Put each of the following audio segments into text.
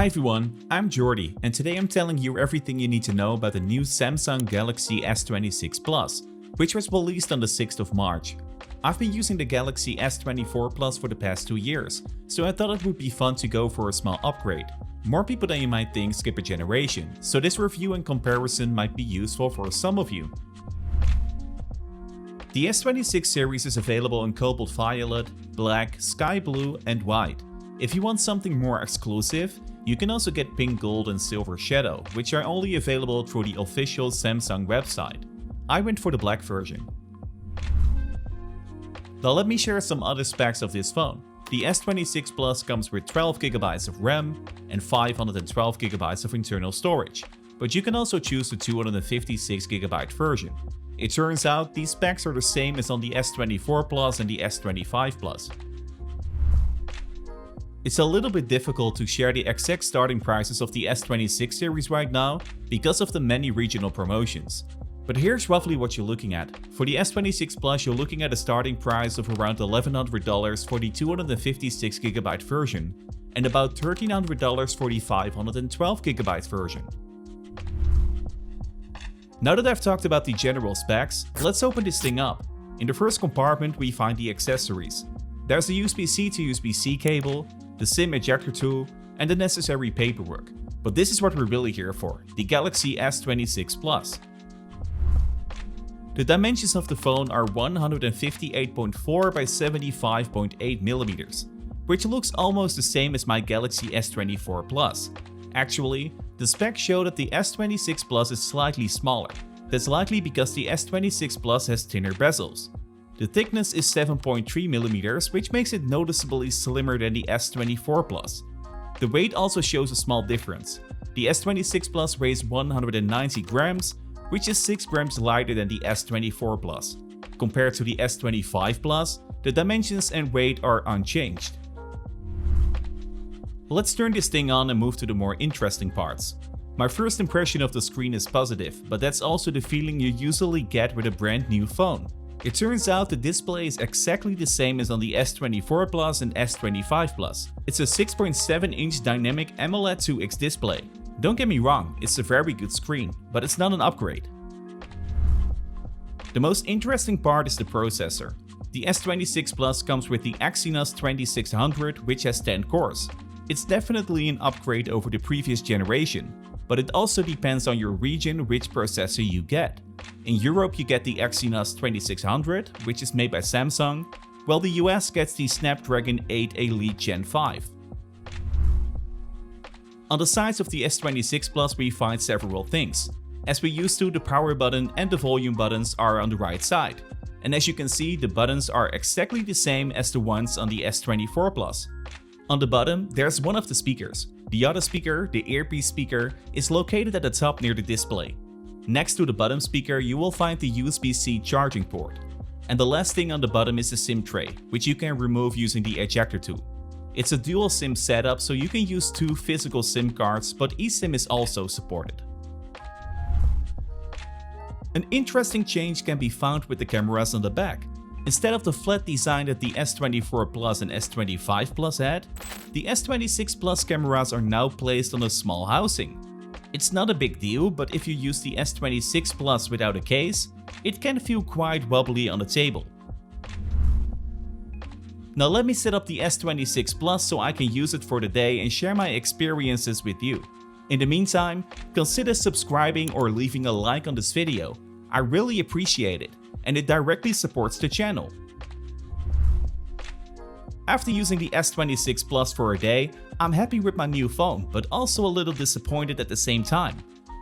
Hi everyone, I'm Jordy, and today I'm telling you everything you need to know about the new Samsung Galaxy S26 Plus, which was released on the 6th of March. I've been using the Galaxy S24 Plus for the past 2 years, so I thought it would be fun to go for a small upgrade. More people than you might think skip a generation, so this review and comparison might be useful for some of you. The S26 series is available in cobalt violet, black, sky blue, and white. If you want something more exclusive, you can also get pink gold and silver shadow, which are only available through the official Samsung website. I went for the black version. Now let me share some other specs of this phone. The S26 Plus comes with 12GB of RAM and 512GB of internal storage, but you can also choose the 256GB version. It turns out these specs are the same as on the S24 Plus and the S25 Plus. It's a little bit difficult to share the exact starting prices of the S26 series right now because of the many regional promotions. But here's roughly what you're looking at. For the S26 Plus, you're looking at a starting price of around $1,100 for the 256GB version and about $1,300 for the 512GB version. Now that I've talked about the general specs, let's open this thing up. In the first compartment we find the accessories. There's a USB-C to USB-C cable, the SIM ejector tool, and the necessary paperwork. But this is what we're really here for, the Galaxy S26 Plus. The dimensions of the phone are 158.4 by 75.8mm, which looks almost the same as my Galaxy S24 Plus. Actually, the specs show that the S26 Plus is slightly smaller. That's likely because the S26 Plus has thinner bezels. The thickness is 7.3mm, which makes it noticeably slimmer than the S24 Plus. The weight also shows a small difference. The S26 Plus weighs 190 grams, which is 6 grams lighter than the S24 Plus. Compared to the S25 Plus, the dimensions and weight are unchanged. Let's turn this thing on and move to the more interesting parts. My first impression of the screen is positive, but that's also the feeling you usually get with a brand new phone. It turns out the display is exactly the same as on the S24 Plus and S25 Plus. It's a 6.7-inch dynamic AMOLED 2X display. Don't get me wrong, it's a very good screen, but it's not an upgrade. The most interesting part is the processor. The S26 Plus comes with the Exynos 2600, which has 10 cores. It's definitely an upgrade over the previous generation, but it also depends on your region which processor you get. In Europe you get the Exynos 2600, which is made by Samsung, while the US gets the Snapdragon 8 Elite Gen 5. On the sides of the S26 Plus we find several things. As we used to, the power button and the volume buttons are on the right side. And as you can see, the buttons are exactly the same as the ones on the S24 Plus. On the bottom, there's one of the speakers. The other speaker, the earpiece speaker, is located at the top near the display. Next to the bottom speaker, you will find the USB-C charging port. And the last thing on the bottom is the SIM tray, which you can remove using the ejector tool. It's a dual SIM setup, so you can use 2 physical SIM cards, but eSIM is also supported. An interesting change can be found with the cameras on the back. Instead of the flat design that the S24 Plus and S25 Plus had, the S26 Plus cameras are now placed on a small housing. It's not a big deal, but if you use the S26 Plus without a case, it can feel quite wobbly on the table. Now let me set up the S26 Plus so I can use it for the day and share my experiences with you. In the meantime, consider subscribing or leaving a like on this video. I really appreciate it, and it directly supports the channel. After using the S26 Plus for a day, I'm happy with my new phone, but also a little disappointed at the same time.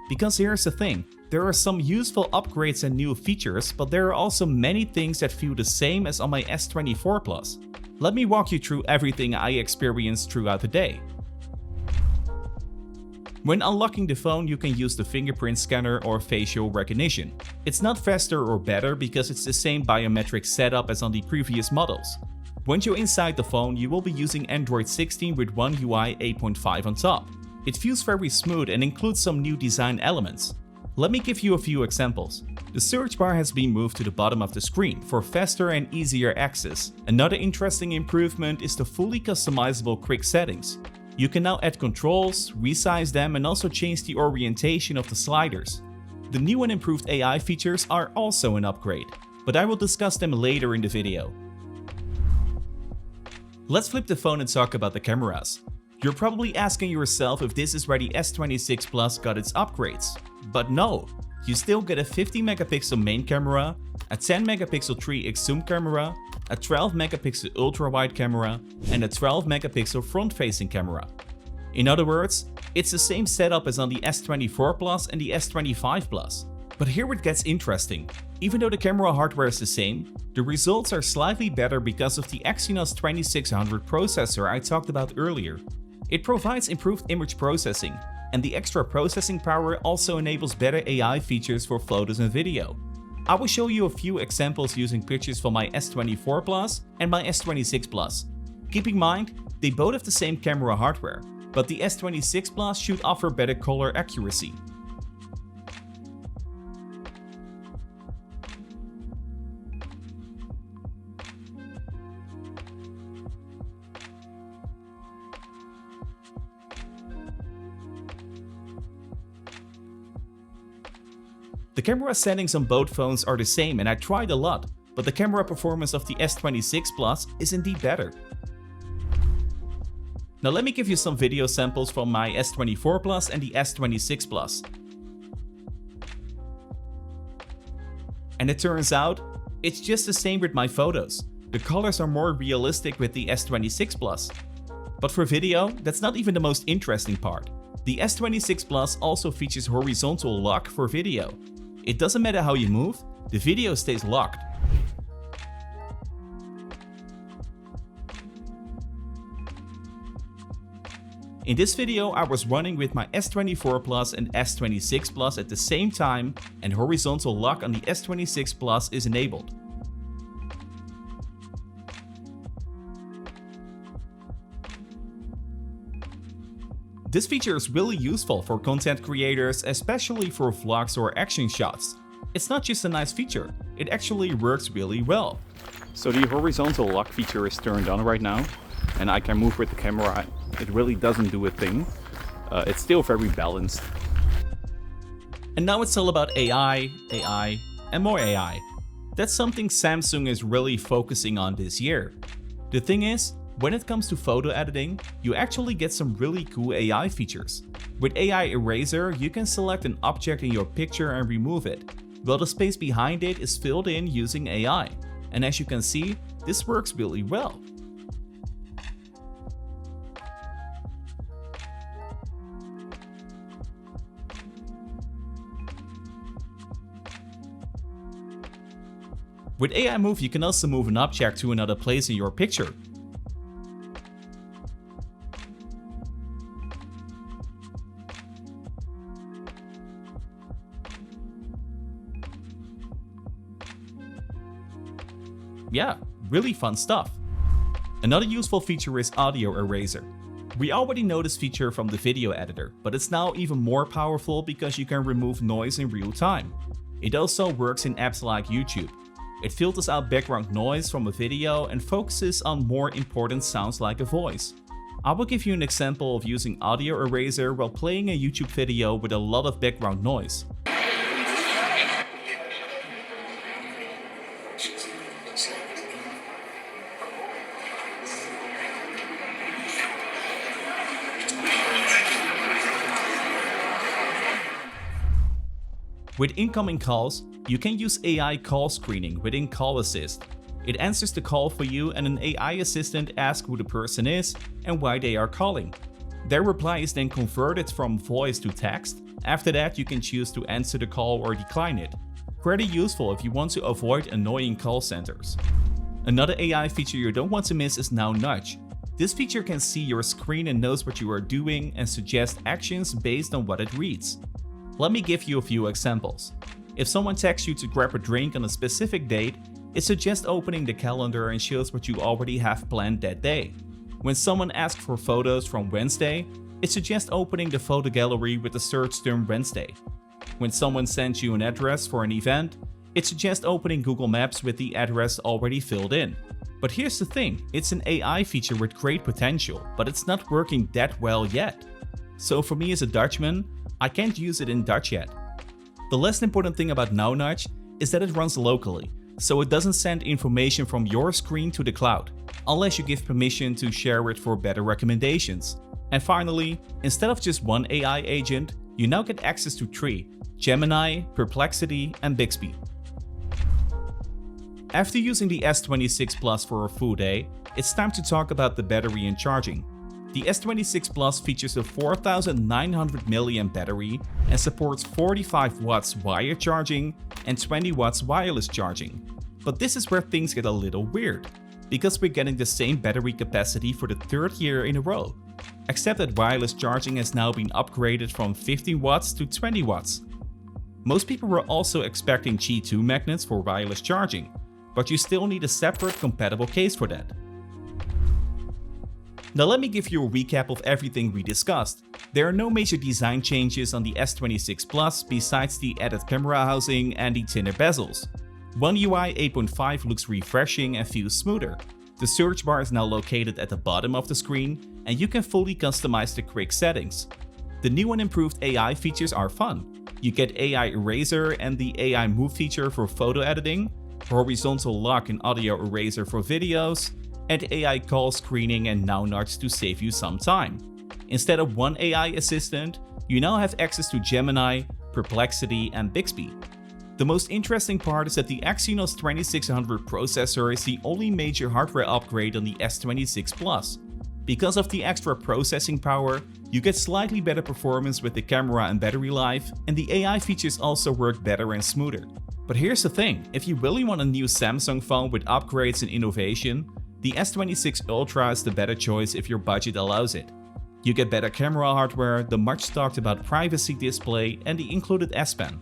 Because here's the thing, there are some useful upgrades and new features, but there are also many things that feel the same as on my S24 Plus. Let me walk you through everything I experienced throughout the day. When unlocking the phone, you can use the fingerprint scanner or facial recognition. It's not faster or better because it's the same biometric setup as on the previous models. Once you're inside the phone, you will be using Android 16 with One UI 8.5 on top. It feels very smooth and includes some new design elements. Let me give you a few examples. The search bar has been moved to the bottom of the screen for faster and easier access. Another interesting improvement is the fully customizable quick settings. You can now add controls, resize them, and also change the orientation of the sliders. The new and improved AI features are also an upgrade, but I will discuss them later in the video. Let's flip the phone and talk about the cameras. You're probably asking yourself if this is where the S26 Plus got its upgrades. But no, you still get a 50 megapixel main camera, a 10 megapixel 3x zoom camera, a 12 megapixel ultra-wide camera, and a 12 megapixel front-facing camera. In other words, it's the same setup as on the S24 Plus and the S25 Plus. But here it gets interesting. Even though the camera hardware is the same, the results are slightly better because of the Exynos 2600 processor I talked about earlier. It provides improved image processing, and the extra processing power also enables better AI features for photos and video. I will show you a few examples using pictures from my S24 Plus and my S26 Plus. Keep in mind, they both have the same camera hardware, but the S26 Plus should offer better color accuracy. The camera settings on both phones are the same and I tried a lot, but the camera performance of the S26 Plus is indeed better. Now let me give you some video samples from my S24 Plus and the S26 Plus. And it turns out, it's just the same with my photos. The colors are more realistic with the S26 Plus. But for video, that's not even the most interesting part. The S26 Plus also features horizontal lock for video. It doesn't matter how you move, the video stays locked. In this video, I was running with my S24 Plus and S26 Plus at the same time, and horizontal lock on the S26 Plus is enabled. This feature is really useful for content creators, especially for vlogs or action shots. It's not just a nice feature, it actually works really well. So the horizontal lock feature is turned on right now, and I can move with the camera. It really doesn't do a thing. It's still very balanced. And now it's all about AI, and more AI. That's something Samsung is really focusing on this year. The thing is, when it comes to photo editing, you actually get some really cool AI features. With AI Eraser, you can select an object in your picture and remove it, while the space behind it is filled in using AI. And as you can see, this works really well. With AI Move, you can also move an object to another place in your picture. Yeah, really fun stuff. Another useful feature is Audio Eraser. We already know this feature from the video editor, but it's now even more powerful because you can remove noise in real time. It also works in apps like YouTube. It filters out background noise from a video and focuses on more important sounds like a voice. I will give you an example of using Audio Eraser while playing a YouTube video with a lot of background noise. With incoming calls, you can use AI call screening within Call Assist. It answers the call for you and an AI assistant asks who the person is and why they are calling. Their reply is then converted from voice to text. After that, you can choose to answer the call or decline it. Pretty useful if you want to avoid annoying call centers. Another AI feature you don't want to miss is Now Nudge. This feature can see your screen and knows what you are doing and suggest actions based on what it reads. Let me give you a few examples. If someone texts you to grab a drink on a specific date, it suggests opening the calendar and shows what you already have planned that day. When someone asks for photos from Wednesday, it suggests opening the photo gallery with the search term Wednesday. When someone sends you an address for an event, it suggests opening Google Maps with the address already filled in. But here's the thing, it's an AI feature with great potential, but it's not working that well yet. So for me as a Dutchman, I can't use it in Dutch yet. The less important thing about NowNotch is that it runs locally, so it doesn't send information from your screen to the cloud, unless you give permission to share it for better recommendations. And finally, instead of just one AI agent, you now get access to 3: Gemini, Perplexity, and Bixby. After using the S26 Plus for a full day, it's time to talk about the battery and charging. The S26 Plus features a 4900 mAh battery and supports 45 watts wired charging and 20 watts wireless charging. But this is where things get a little weird, because we're getting the same battery capacity for the 3rd year in a row, except that wireless charging has now been upgraded from 15 watts to 20 watts. Most people were also expecting Qi2 magnets for wireless charging, but you still need a separate compatible case for that. Now let me give you a recap of everything we discussed. There are no major design changes on the S26 Plus besides the added camera housing and the thinner bezels. One UI 8.5 looks refreshing and feels smoother. The search bar is now located at the bottom of the screen, and you can fully customize the quick settings. The new and improved AI features are fun. You get AI Eraser and the AI Move feature for photo editing, horizontal lock and audio eraser for videos, and AI call screening and NowNotch to save you some time. Instead of one AI assistant, you now have access to Gemini, Perplexity, and Bixby. The most interesting part is that the Exynos 2600 processor is the only major hardware upgrade on the S26 Plus. Because of the extra processing power, you get slightly better performance with the camera and battery life, and the AI features also work better and smoother. But here's the thing, if you really want a new Samsung phone with upgrades and innovation, the S26 Ultra is the better choice if your budget allows it. You get better camera hardware, the much talked about privacy display, and the included S Pen.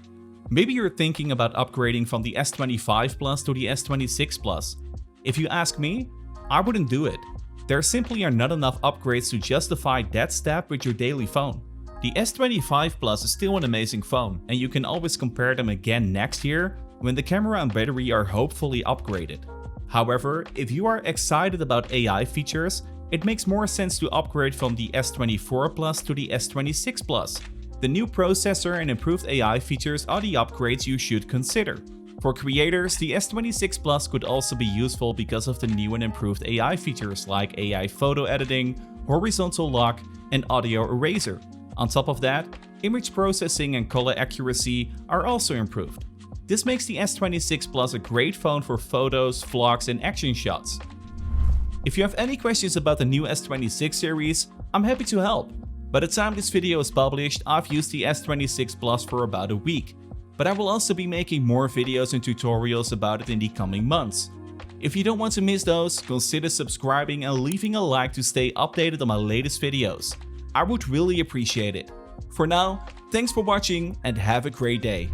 Maybe you're thinking about upgrading from the S25 Plus to the S26 Plus. If you ask me, I wouldn't do it. There simply are not enough upgrades to justify that step with your daily phone. The S25 Plus is still an amazing phone, and you can always compare them again next year when the camera and battery are hopefully upgraded. However, if you are excited about AI features, it makes more sense to upgrade from the S24 Plus to the S26 Plus. The new processor and improved AI features are the upgrades you should consider. For creators, the S26 Plus could also be useful because of the new and improved AI features like AI photo editing, horizontal lock, and audio eraser. On top of that, image processing and color accuracy are also improved. This makes the S26 Plus a great phone for photos, vlogs, and action shots. If you have any questions about the new S26 series, I'm happy to help. By the time this video is published, I've used the S26 Plus for about a week, but I will also be making more videos and tutorials about it in the coming months. If you don't want to miss those, consider subscribing and leaving a like to stay updated on my latest videos. I would really appreciate it. For now, thanks for watching and have a great day.